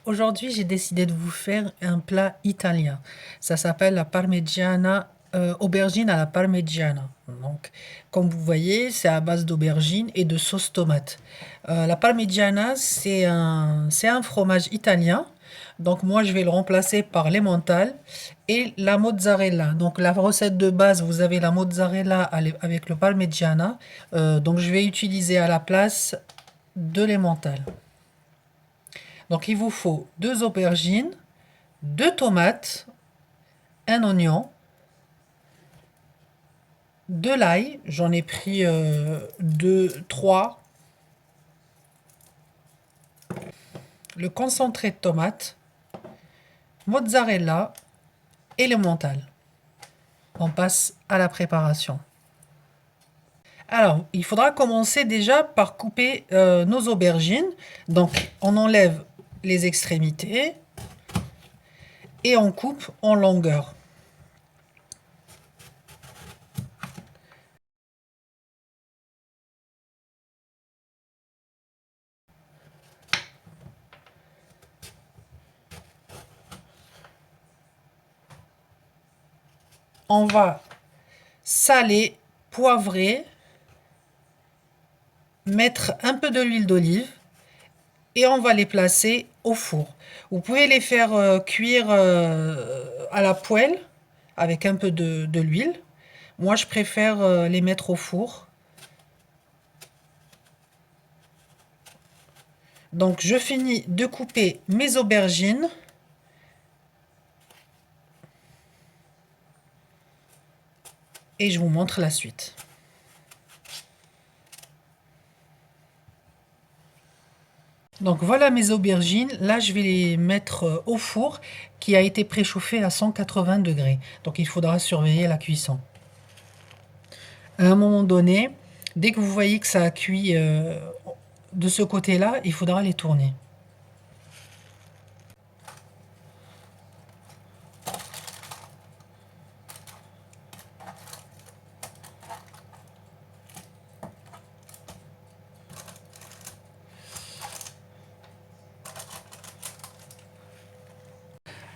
Aujourd'hui, j'ai décidé de vous faire un plat italien. Ça s'appelle la parmigiana, aubergine à la parmigiana. Donc, comme vous voyez, c'est à base d'aubergine et de sauce tomate. La parmigiana, c'est un fromage italien. Donc, moi, je vais le remplacer par l'emmental et la mozzarella. Donc, la recette de base, vous avez la mozzarella avec le parmigiana. Donc, je vais utiliser à la place de l'emmental. Donc il vous faut deux aubergines, deux tomates, un oignon, de l'ail, j'en ai pris deux, trois, le concentré de tomate, mozzarella et le mental. On passe à la préparation. Alors, il faudra commencer déjà par couper nos aubergines. Donc, on enlève les extrémités et on coupe en longueur. On va saler, poivrer, mettre un peu de l'huile d'olive et on va les placer au four. Vous pouvez les faire cuire à la poêle avec un peu de l'huile. Moi, je préfère les mettre au four. Donc, je finis de couper mes aubergines. Et je vous montre la suite. Donc voilà mes aubergines. Là, je vais les mettre au four qui a été préchauffé à 180 degrés. Donc il faudra surveiller la cuisson. À un moment donné, dès que vous voyez que ça a cuit de ce côté-là, il faudra les tourner.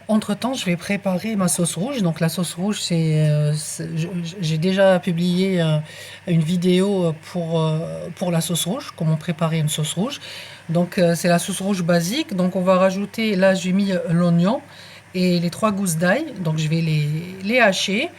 Entre-temps, je vais préparer ma sauce rouge. Donc la sauce rouge, j'ai déjà publié une vidéo pour la sauce rouge, comment préparer une sauce rouge. Donc c'est la sauce rouge basique. Donc on va rajouter, là j'ai mis l'oignon et les trois gousses d'ail. Donc je vais les hacher.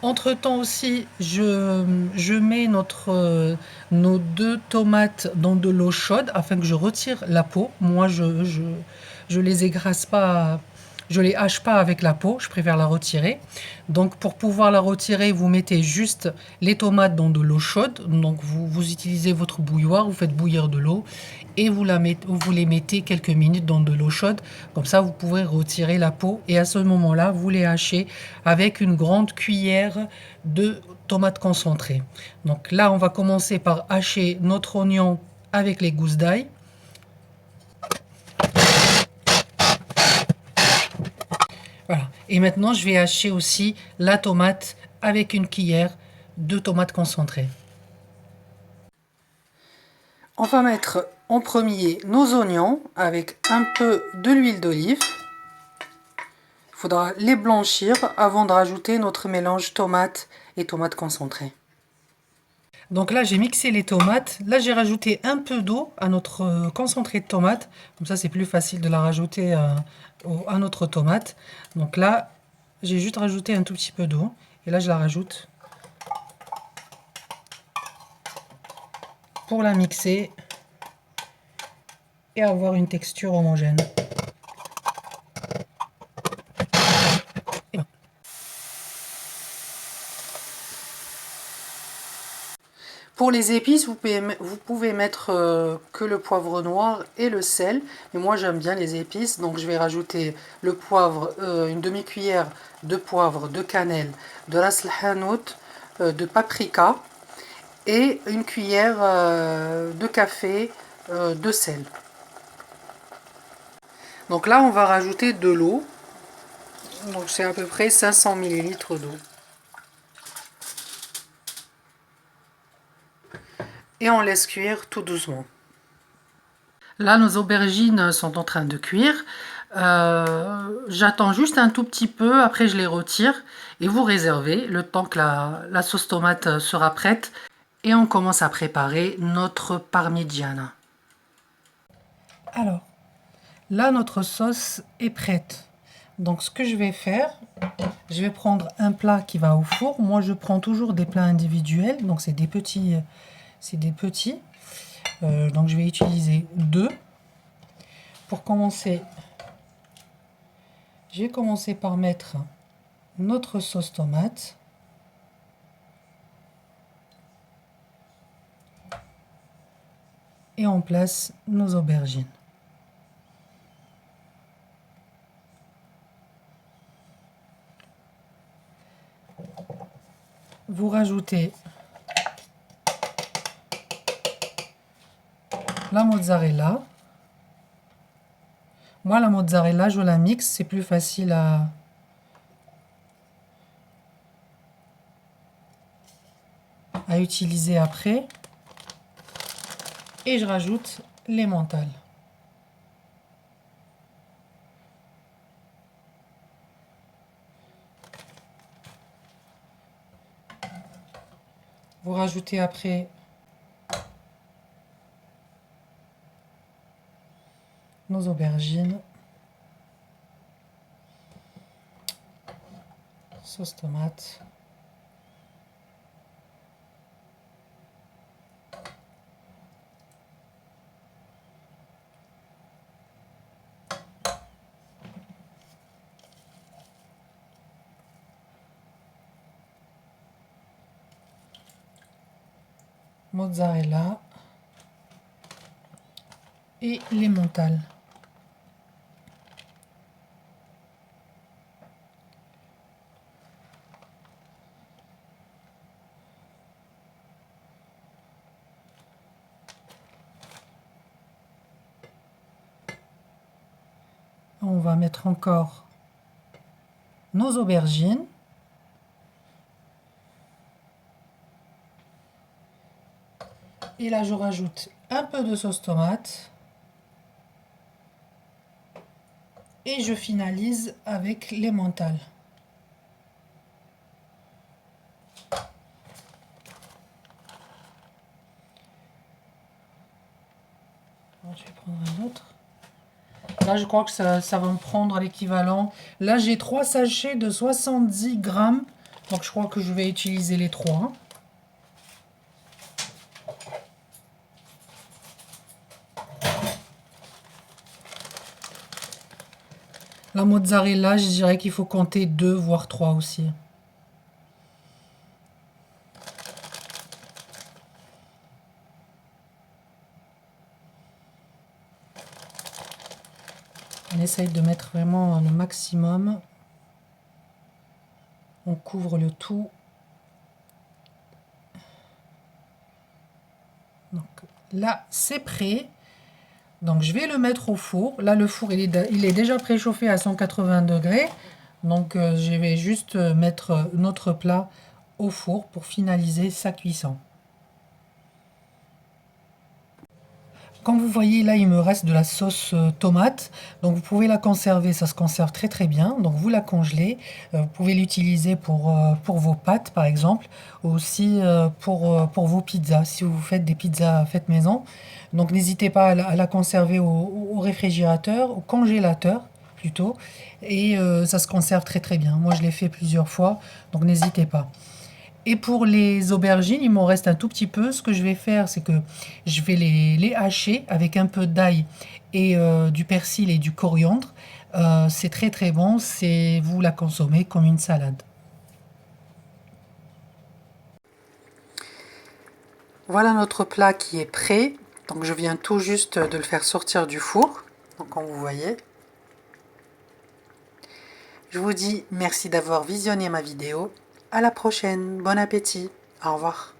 Entre-temps aussi, je mets nos deux tomates dans de l'eau chaude afin que je retire la peau. Moi, je les égrasse pas, je les hache pas avec la peau, je préfère la retirer. Donc pour pouvoir la retirer, vous mettez juste les tomates dans de l'eau chaude. Donc vous utilisez votre bouilloire, vous faites bouillir de l'eau et vous les mettez quelques minutes dans de l'eau chaude. Comme ça, vous pourrez retirer la peau et à ce moment-là, vous les hachez avec une grande cuillère de tomates concentrées. Donc là, on va commencer par hacher notre oignon avec les gousses d'ail. Voilà. Et maintenant, je vais hacher aussi la tomate avec une cuillère de tomates concentrées. On va mettre en premier nos oignons avec un peu de l'huile d'olive. Il faudra les blanchir avant de rajouter notre mélange tomate et tomates concentrées. Donc là, j'ai mixé les tomates. Là, j'ai rajouté un peu d'eau à notre concentré de tomate. Comme ça, c'est plus facile de la rajouter à notre tomate. Donc là, j'ai juste rajouté un tout petit peu d'eau. Et là, je la rajoute pour la mixer et avoir une texture homogène. Pour les épices, vous pouvez mettre que le poivre noir et le sel. Mais moi, j'aime bien les épices, donc je vais rajouter le poivre, une demi-cuillère de poivre, de cannelle, de ras el hanout, de paprika et une cuillère de café de sel. Donc là, on va rajouter de l'eau. Donc c'est à peu près 500 ml d'eau. Et on laisse cuire tout doucement. Là, nos aubergines sont en train de cuire. J'attends juste un tout petit peu, après je les retire et vous réservez le temps que la sauce tomate sera prête. Et on commence à préparer notre parmigiana. Alors, là, notre sauce est prête. Donc, ce que je vais faire, je vais prendre un plat qui va au four. Moi, je prends toujours des plats individuels. Donc, c'est des petits. Donc, je vais utiliser deux. Pour commencer, je vais commencer par mettre notre sauce tomate. Et on place nos aubergines. Vous rajoutez la mozzarella. Moi, la mozzarella, je la mixe, c'est plus facile à utiliser après. Et je rajoute l'emmental. Vous rajoutez après nos aubergines, sauce tomate, mozzarella et l'emmental. On va mettre encore nos aubergines. Et là, je rajoute un peu de sauce tomate. Et je finalise avec l'emmental. Je vais prendre un autre. Là, je crois que ça va me prendre l'équivalent. Là, j'ai 3 sachets de 70 grammes. Donc, je crois que je vais utiliser les 3. La mozzarella, je dirais qu'il faut compter 2 voire 3 aussi. On essaye de mettre vraiment le maximum. On couvre le tout. Donc là, c'est prêt. Donc je vais le mettre au four. Là, le four, il est déjà préchauffé à 180 degrés. Donc je vais juste mettre notre plat au four pour finaliser sa cuisson. Comme vous voyez, là, il me reste de la sauce tomate. Donc, vous pouvez la conserver. Ça se conserve très, très bien. Donc, vous la congelez. Vous pouvez l'utiliser pour vos pâtes, par exemple. Ou aussi pour vos pizzas, si vous faites des pizzas faites maison. Donc, n'hésitez pas à la conserver au réfrigérateur, au congélateur plutôt. Et ça se conserve très, très bien. Moi, je l'ai fait plusieurs fois. Donc, n'hésitez pas. Et pour les aubergines, il m'en reste un tout petit peu. Ce que je vais faire, c'est que je vais les hacher avec un peu d'ail et du persil et du coriandre. C'est très très bon. C'est vous la consommez comme une salade. Voilà notre plat qui est prêt. Donc je viens tout juste de le faire sortir du four. Donc comme vous voyez. Je vous dis merci d'avoir visionné ma vidéo. À la prochaine. Bon appétit. Au revoir.